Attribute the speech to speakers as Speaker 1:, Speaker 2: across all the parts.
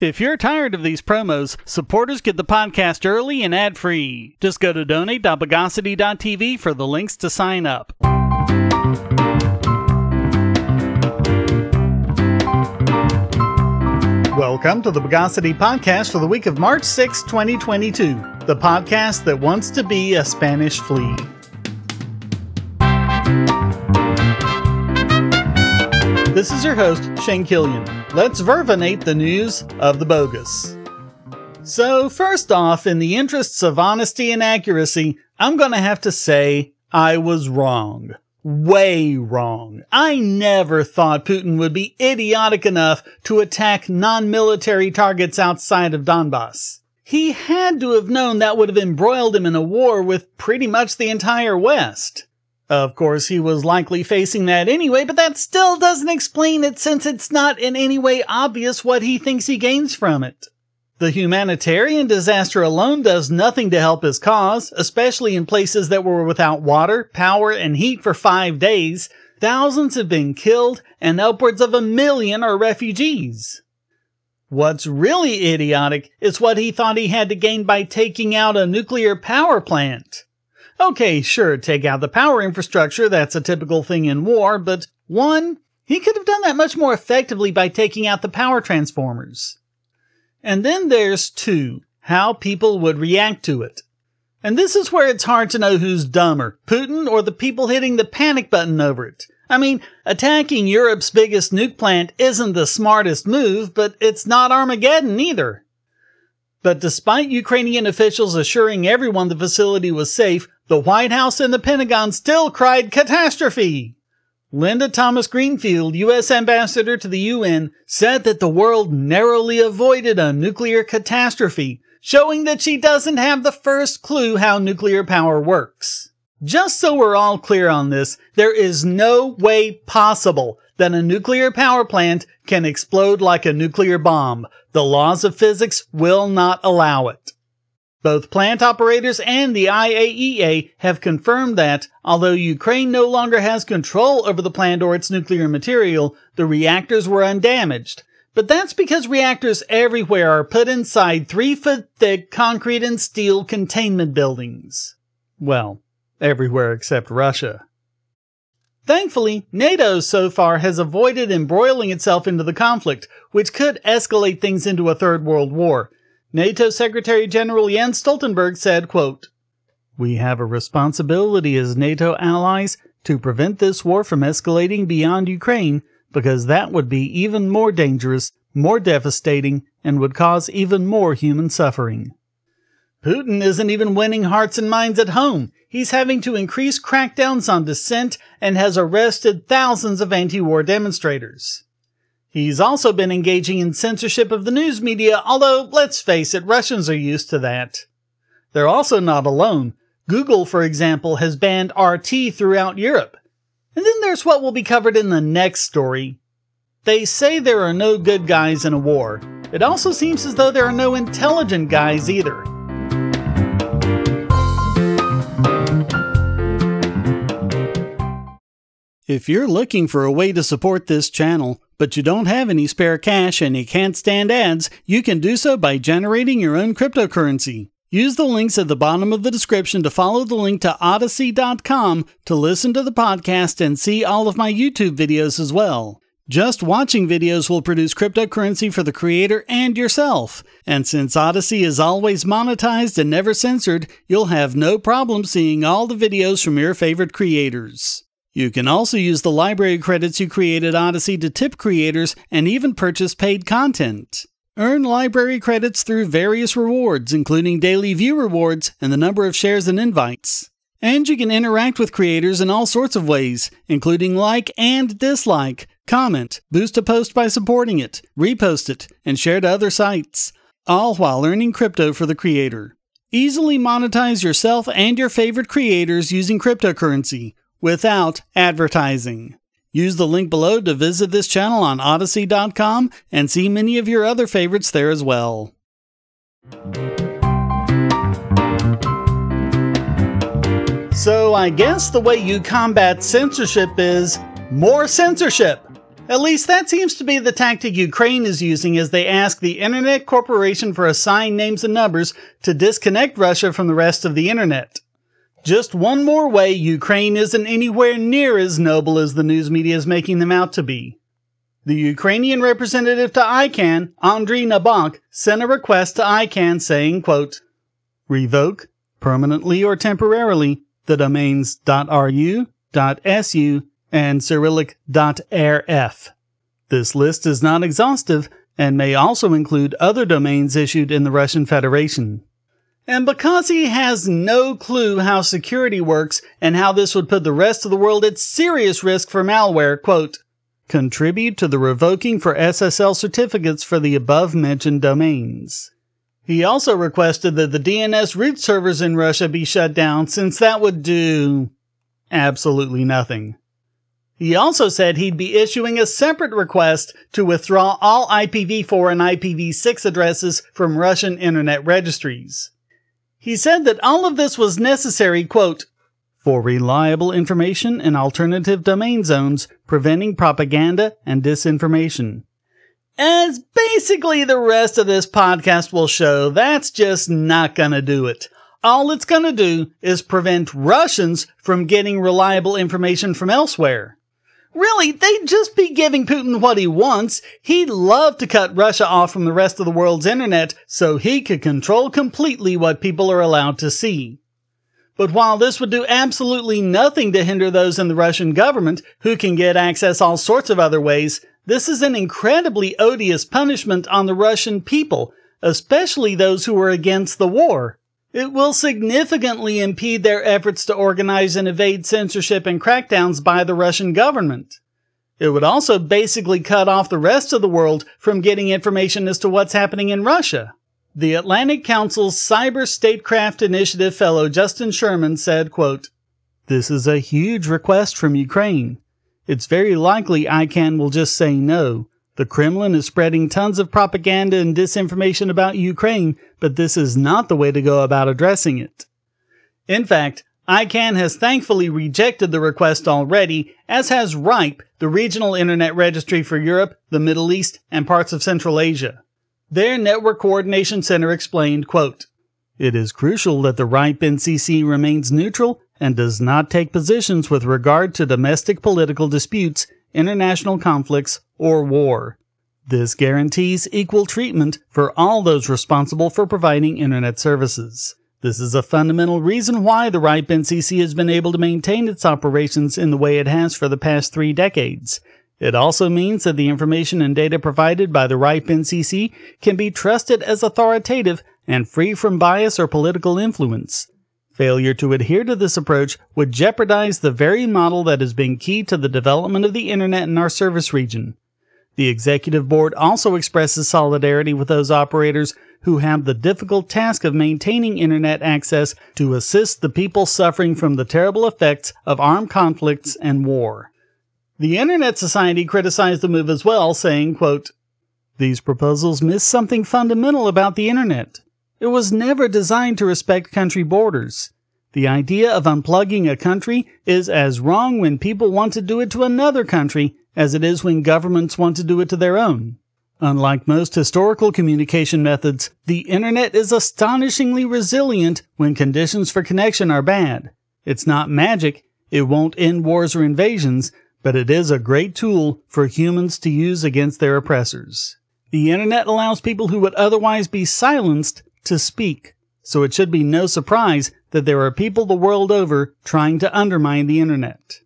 Speaker 1: If you're tired of these promos, supporters get the podcast early and ad-free. Just go to donate.bogosity.tv for the links to sign up. Welcome to the Bogosity podcast for the week of March 6, 2022, the podcast that wants to be a Spanish flea. This is your host, Shane Killian. Let's vervinate the news of the bogus. So first off, in the interests of honesty and accuracy, I'm going to have to say I was wrong. Way wrong. I never thought Putin would be idiotic enough to attack non-military targets outside of Donbass. He had to have known that would have embroiled him in a war with pretty much the entire West. Of course, he was likely facing that anyway, but that still doesn't explain it since it's not in any way obvious what he thinks he gains from it. The humanitarian disaster alone does nothing to help his cause, especially in places that were without water, power, and heat for 5 days. Thousands have been killed, and upwards of 1 million are refugees. What's really idiotic is what he thought he had to gain by taking out a nuclear power plant. Okay, sure, take out the power infrastructure, that's a typical thing in war, but one, he could have done that much more effectively by taking out the power transformers. And then there's two, how people would react to it. And this is where it's hard to know who's dumber, Putin or the people hitting the panic button over it. I mean, attacking Europe's biggest nuke plant isn't the smartest move, but it's not Armageddon either. But despite Ukrainian officials assuring everyone the facility was safe, the White House and the Pentagon still cried catastrophe. Linda Thomas-Greenfield, U.S. Ambassador to the UN, said that the world narrowly avoided a nuclear catastrophe, showing that she doesn't have the first clue how nuclear power works. Just so we're all clear on this, there is no way possible that a nuclear power plant can explode like a nuclear bomb. The laws of physics will not allow it. Both plant operators and the IAEA have confirmed that, although Ukraine no longer has control over the plant or its nuclear material, the reactors were undamaged. But that's because reactors everywhere are put inside 3-foot-thick concrete and steel containment buildings. Well, everywhere except Russia. Thankfully, NATO so far has avoided embroiling itself into the conflict, which could escalate things into a third world war. NATO Secretary General Jens Stoltenberg said, quote, "We have a responsibility as NATO allies to prevent this war from escalating beyond Ukraine, because that would be even more dangerous, more devastating, and would cause even more human suffering." Putin isn't even winning hearts and minds at home. He's having to increase crackdowns on dissent and has arrested thousands of anti-war demonstrators. He's also been engaging in censorship of the news media, although, let's face it, Russians are used to that. They're also not alone. Google, for example, has banned RT throughout Europe. And then there's what will be covered in the next story. They say there are no good guys in a war. It also seems as though there are no intelligent guys either. If you're looking for a way to support this channel, but you don't have any spare cash and you can't stand ads, you can do so by generating your own cryptocurrency. Use the links at the bottom of the description to follow the link to Odyssey.com to listen to the podcast and see all of my YouTube videos as well. Just watching videos will produce cryptocurrency for the creator and yourself. And since Odyssey is always monetized and never censored, you'll have no problem seeing all the videos from your favorite creators. You can also use the library credits you create at Odyssey to tip creators and even purchase paid content. Earn library credits through various rewards, including daily view rewards and the number of shares and invites. And you can interact with creators in all sorts of ways, including like and dislike, comment, boost a post by supporting it, repost it, and share to other sites, all while earning crypto for the creator. Easily monetize yourself and your favorite creators using cryptocurrency, without advertising. Use the link below to visit this channel on Odyssey.com and see many of your other favorites there as well. So I guess the way you combat censorship is more censorship. At least that seems to be the tactic Ukraine is using as they ask the Internet Corporation for assigned names and numbers to disconnect Russia from the rest of the Internet. Just one more way Ukraine isn't anywhere near as noble as the news media is making them out to be. The Ukrainian representative to ICANN, Andriy Nabok, sent a request to ICANN saying, quote, "Revoke, permanently or temporarily, the domains .ru, .su, and Cyrillic.rf. This list is not exhaustive and may also include other domains issued in the Russian Federation." And because he has no clue how security works and how this would put the rest of the world at serious risk for malware, quote, "Contribute to the revoking for SSL certificates for the above-mentioned domains." He also requested that the DNS root servers in Russia be shut down since that would do absolutely nothing. He also said he'd be issuing a separate request to withdraw all IPv4 and IPv6 addresses from Russian internet registries. He said that all of this was necessary, quote, "for reliable information in alternative domain zones, preventing propaganda and disinformation." As basically the rest of this podcast will show, that's just not gonna do it. All it's gonna do is prevent Russians from getting reliable information from elsewhere. Really, they'd just be giving Putin what he wants. He'd love to cut Russia off from the rest of the world's internet so he could control completely what people are allowed to see. But while this would do absolutely nothing to hinder those in the Russian government who can get access all sorts of other ways, this is an incredibly odious punishment on the Russian people, especially those who are against the war. It will significantly impede their efforts to organize and evade censorship and crackdowns by the Russian government. It would also basically cut off the rest of the world from getting information as to what's happening in Russia. The Atlantic Council's Cyber Statecraft Initiative fellow Justin Sherman said, quote, "This is a huge request from Ukraine. It's very likely ICANN will just say no. The Kremlin is spreading tons of propaganda and disinformation about Ukraine, but this is not the way to go about addressing it." In fact, ICANN has thankfully rejected the request already, as has RIPE, the regional internet registry for Europe, the Middle East, and parts of Central Asia. Their Network Coordination Center explained, quote, "It is crucial that the RIPE NCC remains neutral and does not take positions with regard to domestic political disputes, international conflicts, or war. This guarantees equal treatment for all those responsible for providing internet services. This is a fundamental reason why the RIPE NCC has been able to maintain its operations in the way it has for the past 3 decades. It also means that the information and data provided by the RIPE NCC can be trusted as authoritative and free from bias or political influence. Failure to adhere to this approach would jeopardize the very model that has been key to the development of the internet in our service region. The Executive Board also expresses solidarity with those operators who have the difficult task of maintaining internet access to assist the people suffering from the terrible effects of armed conflicts and war." The Internet Society criticized the move as well, saying, quote, "These proposals miss something fundamental about the internet. It was never designed to respect country borders. The idea of unplugging a country is as wrong when people want to do it to another country as it is when governments want to do it to their own. Unlike most historical communication methods, the internet is astonishingly resilient when conditions for connection are bad. It's not magic, it won't end wars or invasions, but it is a great tool for humans to use against their oppressors. The internet allows people who would otherwise be silenced to speak, so it should be no surprise that there are people the world over trying to undermine the internet.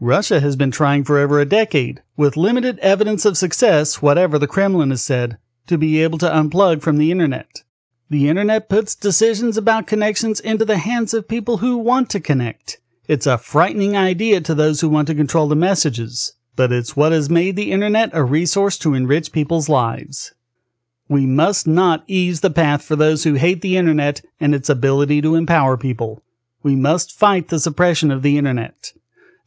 Speaker 1: Russia has been trying for over a decade, with limited evidence of success, whatever the Kremlin has said, to be able to unplug from the internet. The internet puts decisions about connections into the hands of people who want to connect. It's a frightening idea to those who want to control the messages, but it's what has made the internet a resource to enrich people's lives. We must not ease the path for those who hate the internet and its ability to empower people. We must fight the suppression of the internet.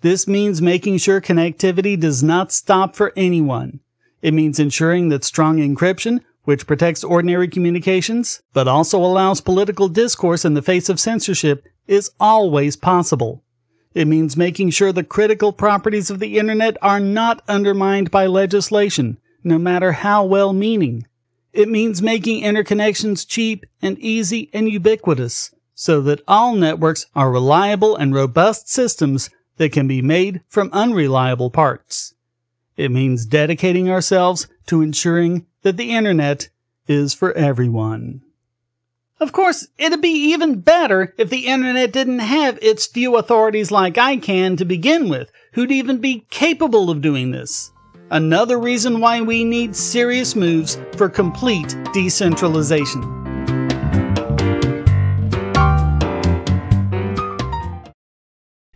Speaker 1: This means making sure connectivity does not stop for anyone. It means ensuring that strong encryption, which protects ordinary communications, but also allows political discourse in the face of censorship, is always possible. It means making sure the critical properties of the internet are not undermined by legislation, no matter how well-meaning. It means making interconnections cheap and easy and ubiquitous, so that all networks are reliable and robust systems that can be made from unreliable parts. It means dedicating ourselves to ensuring that the internet is for everyone. Of course, it'd be even better if the internet didn't have its few authorities like ICANN to begin with, who'd even be capable of doing this. Another reason why we need serious moves for complete decentralization.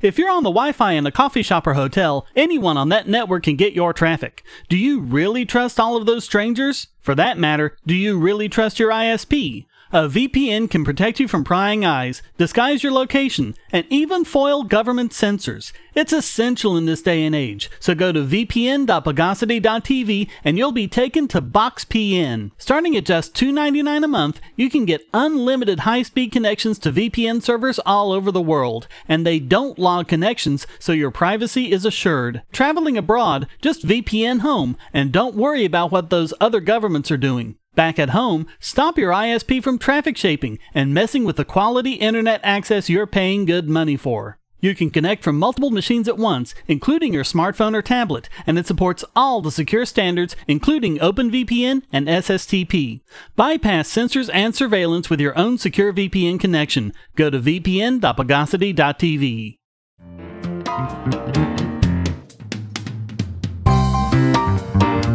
Speaker 2: If you're on the Wi-Fi in a coffee shop or hotel, anyone on that network can get your traffic. Do you really trust all of those strangers? For that matter, do you really trust your ISP? A VPN can protect you from prying eyes, disguise your location, and even foil government censors. It's essential in this day and age, so go to vpn.bogosity.tv and you'll be taken to BoxPN. Starting at just $2.99 a month, you can get unlimited high-speed connections to VPN servers all over the world, and they don't log connections, so your privacy is assured. Traveling abroad, just VPN home, and don't worry about what those other governments are doing. Back at home, stop your ISP from traffic shaping and messing with the quality internet access you're paying good money for. You can connect from multiple machines at once, including your smartphone or tablet, and it supports all the secure standards, including OpenVPN and SSTP. Bypass censors and surveillance with your own secure VPN connection. Go to vpn.bogosity.tv.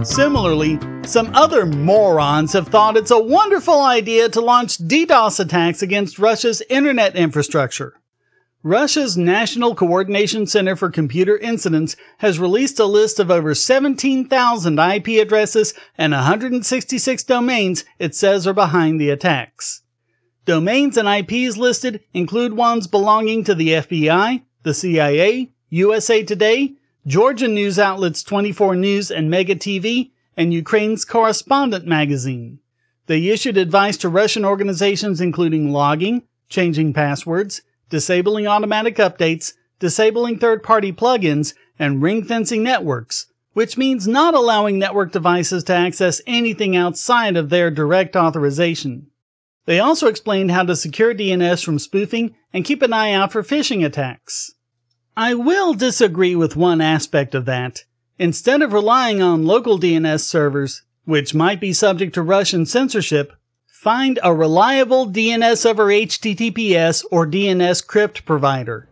Speaker 1: Similarly, some other morons have thought it's a wonderful idea to launch DDoS attacks against Russia's internet infrastructure. Russia's National Coordination Center for Computer Incidents has released a list of over 17,000 IP addresses and 166 domains it says are behind the attacks. Domains and IPs listed include ones belonging to the FBI, the CIA, USA Today, Georgian news outlets 24 News and Mega TV, and Ukraine's Correspondent magazine. They issued advice to Russian organizations including logging, changing passwords, disabling automatic updates, disabling third-party plugins, and ring-fencing networks, which means not allowing network devices to access anything outside of their direct authorization. They also explained how to secure DNS from spoofing and keep an eye out for phishing attacks. I will disagree with one aspect of that. Instead of relying on local DNS servers, which might be subject to Russian censorship, find a reliable DNS over HTTPS or DNS crypt provider.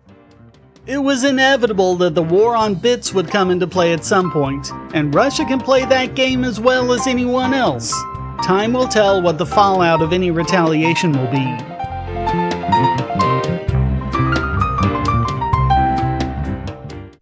Speaker 1: It was inevitable that the war on bits would come into play at some point, and Russia can play that game as well as anyone else. Time will tell what the fallout of any retaliation will be.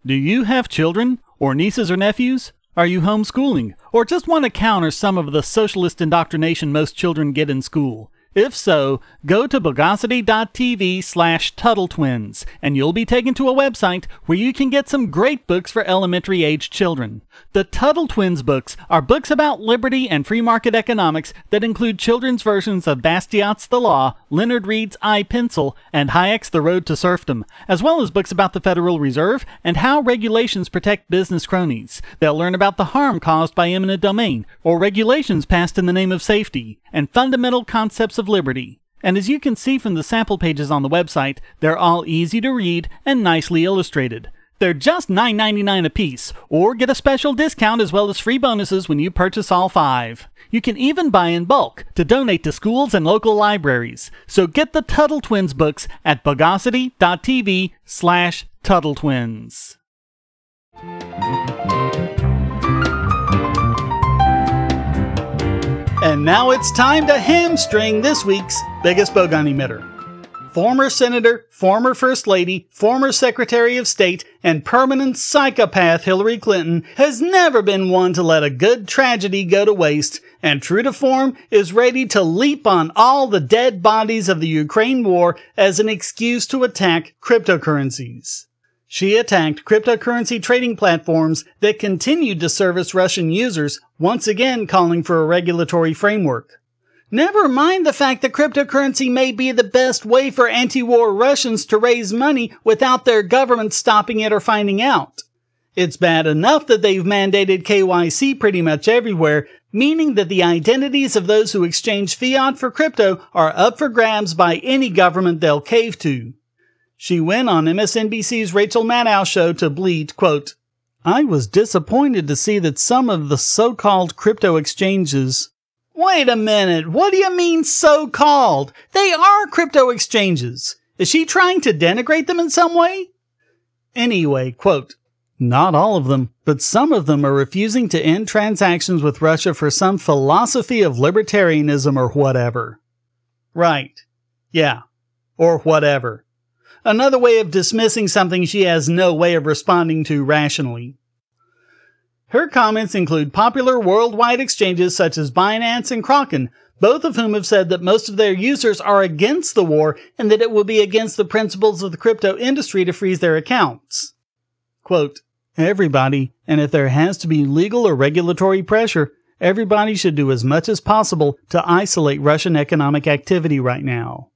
Speaker 2: Do you have children, or nieces or nephews? Are you homeschooling, or just want to counter some of the socialist indoctrination most children get in school? If so, go to bogosity.tv/TuttleTwins, and you'll be taken to a website where you can get some great books for elementary-aged children. The Tuttle Twins books are books about liberty and free market economics that include children's versions of Bastiat's The Law, Leonard Read's I, Pencil, and Hayek's The Road to Serfdom, as well as books about the Federal Reserve and how regulations protect business cronies. They'll learn about the harm caused by eminent domain, or regulations passed in the name of safety, and fundamental concepts of liberty. And as you can see from the sample pages on the website, they're all easy to read and nicely illustrated. They're just $9.99 a piece, or get a special discount as well as free bonuses when you purchase all 5. You can even buy in bulk to donate to schools and local libraries. So get the Tuttle Twins books at bogosity.tv/TuttleTwins.
Speaker 1: And now it's time to hamstring this week's biggest Bogon emitter. Former Senator, former First Lady, former Secretary of State, and permanent psychopath Hillary Clinton has never been one to let a good tragedy go to waste, and true to form, is ready to leap on all the dead bodies of the Ukraine war as an excuse to attack cryptocurrencies. She attacked cryptocurrency trading platforms that continued to service Russian users, once again calling for a regulatory framework. Never mind the fact that cryptocurrency may be the best way for anti-war Russians to raise money without their government stopping it or finding out. It's bad enough that they've mandated KYC pretty much everywhere, meaning that the identities of those who exchange fiat for crypto are up for grabs by any government they'll cave to. She went on MSNBC's Rachel Maddow show to bleat, quote, "I was disappointed to see that some of the so-called crypto exchanges..." Wait a minute, what do you mean so-called? They are crypto exchanges. Is she trying to denigrate them in some way? Anyway, quote, "Not all of them, but some of them are refusing to end transactions with Russia for some philosophy of libertarianism or whatever." Right. Yeah. Or whatever. Another way of dismissing something she has no way of responding to rationally. Her comments include popular worldwide exchanges such as Binance and Kraken, both of whom have said that most of their users are against the war and that it will be against the principles of the crypto industry to freeze their accounts. Quote, "Everybody, and if there has to be legal or regulatory pressure, everybody should do as much as possible to isolate Russian economic activity right now."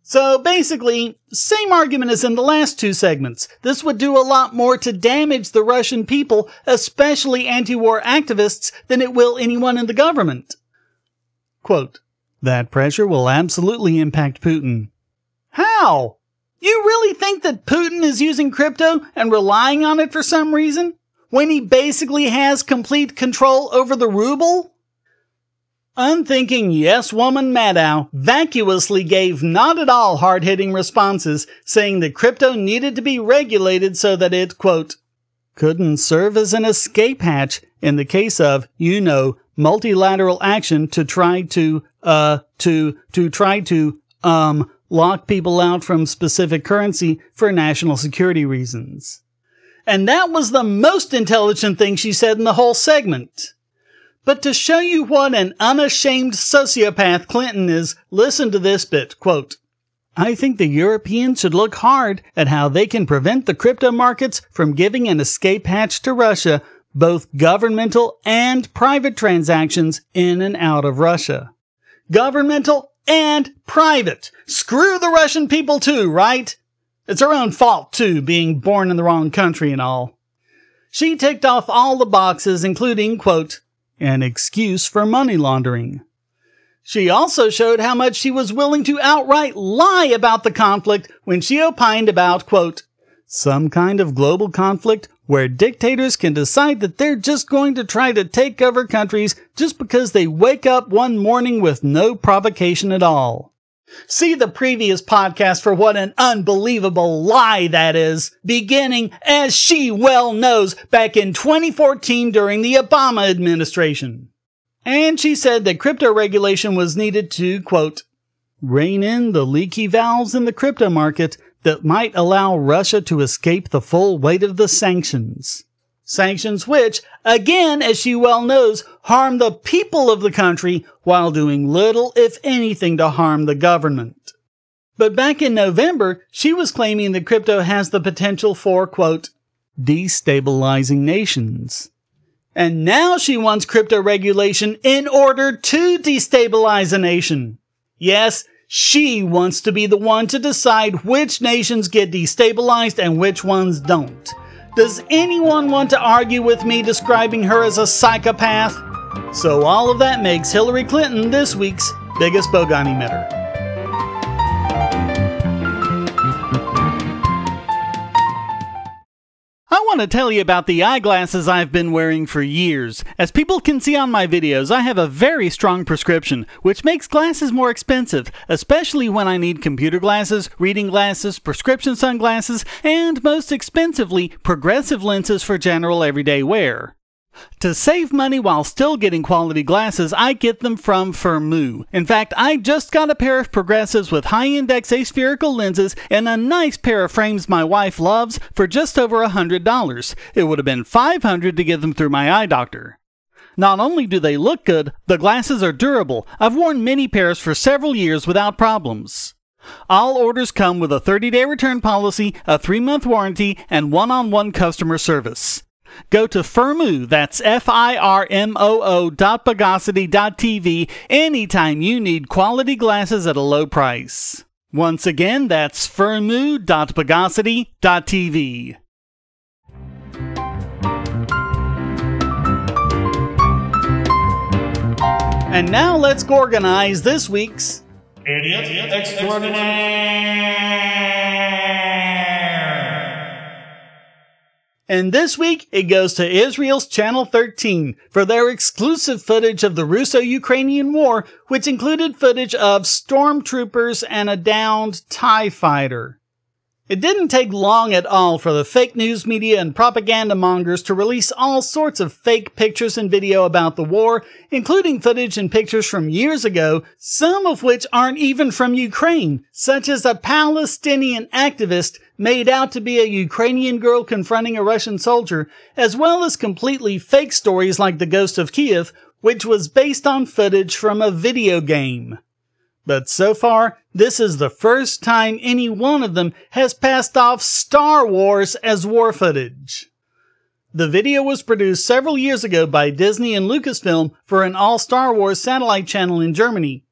Speaker 1: So basically, same argument as in the last two segments. This would do a lot more to damage the Russian people, especially anti-war activists, than it will anyone in the government. Quote, "That pressure will absolutely impact Putin." How? You really think that Putin is using crypto and relying on it for some reason, when he basically has complete control over the ruble? Unthinking yes-woman Maddow vacuously gave not at all hard-hitting responses, saying that crypto needed to be regulated so that it, quote, "couldn't serve as an escape hatch in the case of, multilateral action to try to lock people out from specific currency for national security reasons." And that was the most intelligent thing she said in the whole segment. But to show you what an unashamed sociopath Clinton is, listen to this bit, quote, "I think the Europeans should look hard at how they can prevent the crypto markets from giving an escape hatch to Russia, both governmental and private transactions in and out of Russia." Governmental and private. Screw the Russian people too, right? It's her own fault too, being born in the wrong country and all. She ticked off all the boxes, including, quote, "an excuse for money laundering." She also showed how much she was willing to outright lie about the conflict when she opined about, quote, "some kind of global conflict where dictators can decide that they're just going to try to take over countries just because they wake up one morning with no provocation at all." See the previous podcast for what an unbelievable lie that is, beginning, as she well knows, back in 2014 during the Obama administration. And she said that crypto regulation was needed to, quote, "rein in the leaky valves in the crypto market that might allow Russia to escape the full weight of the sanctions." Sanctions which, again, as she well knows, harm the people of the country while doing little, if anything, to harm the government. But back in November, she was claiming that crypto has the potential for, quote, "destabilizing nations." And now she wants crypto regulation in order to destabilize a nation. Yes, she wants to be the one to decide which nations get destabilized and which ones don't. Does anyone want to argue with me describing her as a psychopath? So all of that makes Hillary Clinton this week's biggest Bogon emitter.
Speaker 2: I want to tell you about the eyeglasses I've been wearing for years. As people can see on my videos, I have a very strong prescription, which makes glasses more expensive, especially when I need computer glasses, reading glasses, prescription sunglasses, and most expensively, progressive lenses for general everyday wear. To save money while still getting quality glasses, I get them from Firmoo. In fact, I just got a pair of progressives with high-index aspherical lenses and a nice pair of frames my wife loves for just over $100. It would have been $500 to get them through my eye doctor. Not only do they look good, the glasses are durable. I've worn many pairs for several years without problems. All orders come with a 30-day return policy, a 3-month warranty, and one-on-one customer service. Go to Firmoo, that's FIRMOO.Bogosity.tv anytime you need quality glasses at a low price. Once again, that's Firmoo.Bogosity.tv.
Speaker 1: And now let's organize this week's
Speaker 3: Idiot Extraordinaire.
Speaker 1: And this week, it goes to Israel's Channel 13 for their exclusive footage of the Russo-Ukrainian War, which included footage of stormtroopers and a downed TIE fighter. It didn't take long at all for the fake news media and propaganda mongers to release all sorts of fake pictures and video about the war, including footage and pictures from years ago, some of which aren't even from Ukraine, such as a Palestinian activist made out to be a Ukrainian girl confronting a Russian soldier, as well as completely fake stories like the Ghost of Kiev, which was based on footage from a video game. But so far, this is the first time any one of them has passed off Star Wars as war footage. The video was produced several years ago by Disney and Lucasfilm for an all-Star Wars satellite channel in Germany.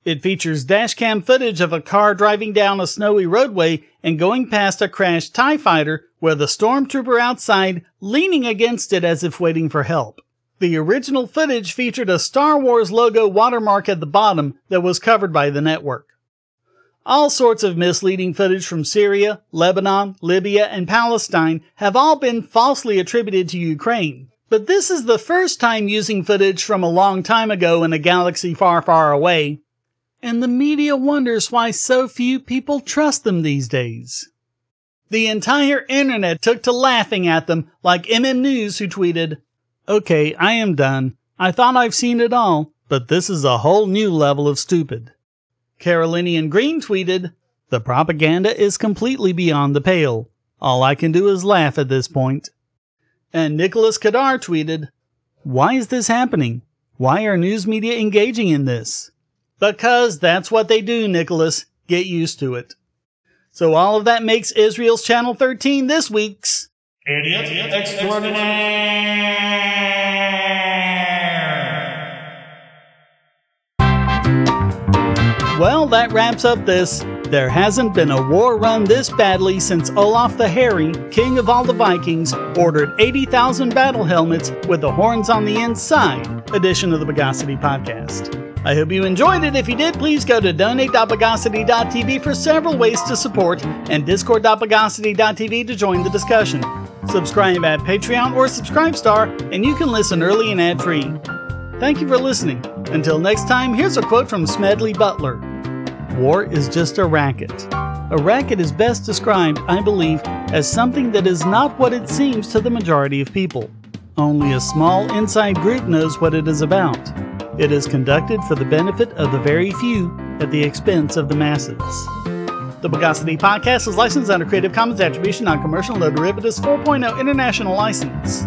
Speaker 1: It features dashcam footage of a car driving down a snowy roadway and going past a crashed TIE fighter with a stormtrooper outside leaning against it as if waiting for help. The original footage featured a Star Wars logo watermark at the bottom that was covered by the network. All sorts of misleading footage from Syria, Lebanon, Libya, and Palestine have all been falsely attributed to Ukraine. But this is the first time using footage from a long time ago in a galaxy far, far away. And the media wonders why so few people trust them these days. The entire internet took to laughing at them, like News, who tweeted, "Okay, I am done. I thought I've seen it all, but this is a whole new level of stupid." Carolinian Green tweeted, "The propaganda is completely beyond the pale. All I can do is laugh at this point." And Nicholas Kadar tweeted, "Why is this happening? Why are news media engaging in this?" Because that's what they do, Nicholas. Get used to it. So all of that makes Israel's Channel 13 this week's
Speaker 3: Idiot Extraordinaire.
Speaker 1: Well, that wraps up this. There hasn't been a war run this badly since Olaf the Hairy, king of all the Vikings, ordered 80,000 battle helmets with the horns on the inside edition of the Bogosity podcast. I hope you enjoyed it. If you did, please go to donate.bogosity.tv for several ways to support and discord.bogosity.tv to join the discussion. Subscribe at Patreon or Subscribestar, and you can listen early and ad-free. Thank you for listening. Until next time, here's a quote from Smedley Butler. "War is just a racket. A racket is best described, I believe, as something that is not what it seems to the majority of people. Only a small inside group knows what it is about. It is conducted for the benefit of the very few at the expense of the masses." The Bogosity podcast is licensed under Creative Commons Attribution Non-Commercial No Derivatives 4.0 International License.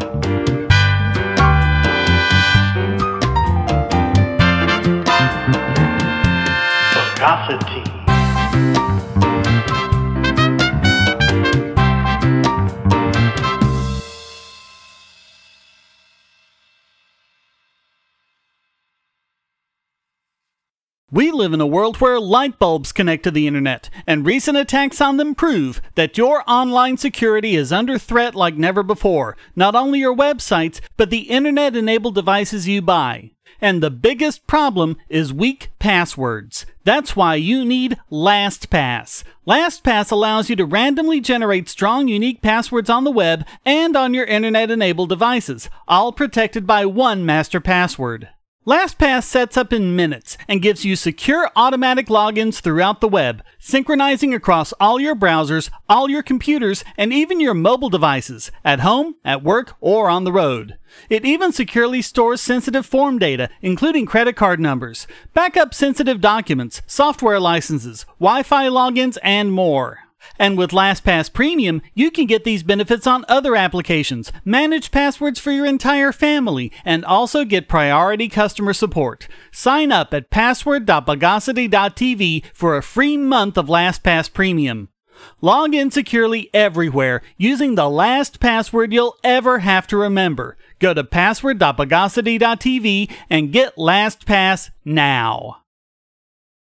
Speaker 3: Bogosity.
Speaker 2: We live in a world where light bulbs connect to the internet, and recent attacks on them prove that your online security is under threat like never before. Not only your websites, but the internet-enabled devices you buy. And the biggest problem is weak passwords. That's why you need LastPass. LastPass allows you to randomly generate strong, unique passwords on the web and on your internet-enabled devices, all protected by one master password. LastPass sets up in minutes and gives you secure automatic logins throughout the web, synchronizing across all your browsers, all your computers, and even your mobile devices, at home, at work, or on the road. It even securely stores sensitive form data, including credit card numbers, backup sensitive documents, software licenses, Wi-Fi logins, and more. And with LastPass Premium, you can get these benefits on other applications, manage passwords for your entire family, and also get priority customer support. Sign up at password.bogosity.tv for a free month of LastPass Premium. Log in securely everywhere using the last password you'll ever have to remember. Go to password.bogosity.tv and get LastPass now.